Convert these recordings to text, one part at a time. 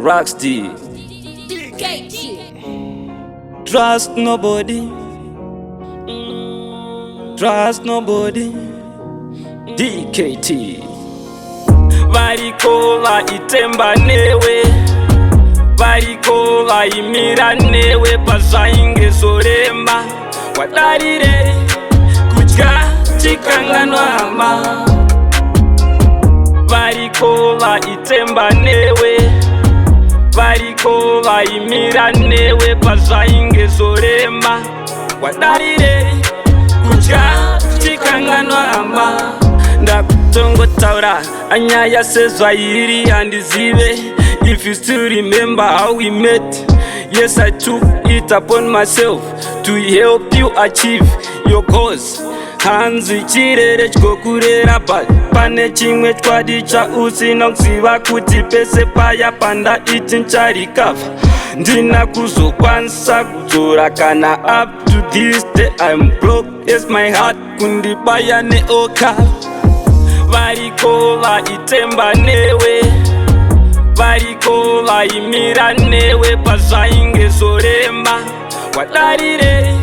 Roxy Dee. Trust nobody. Trust nobody. DKT. Variko vaitemba newe, variko vaimira newe pazvainge zoremba. Wadarire kudya kukanganwa hama. Variko vaitemba newe, variko vaimira newe pazvainge zoremba. Wadarire kudya kukanganwa hama. Ndakutongotaura anyaya sezvairi handizive. If you still remember how we met, yes, I took it upon myself to help you achieve your goals. Hanzi chirere chikokurera but pane chimwe chkwadi chausina kuziva kuti pese paya panda iti ncharikava. Ndina kuzokwanisa kudzora kana up to this day I'm broke as my heart kundibaya neoka. Variko vaitemba newe, variko vaimira newe pazvainge zoremba. Wadarire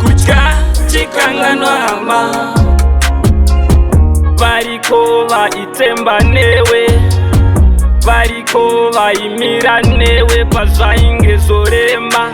kudya kukanganwa hama. Variko vaitemba newe, variko vaimira newe pazvainge zoremba.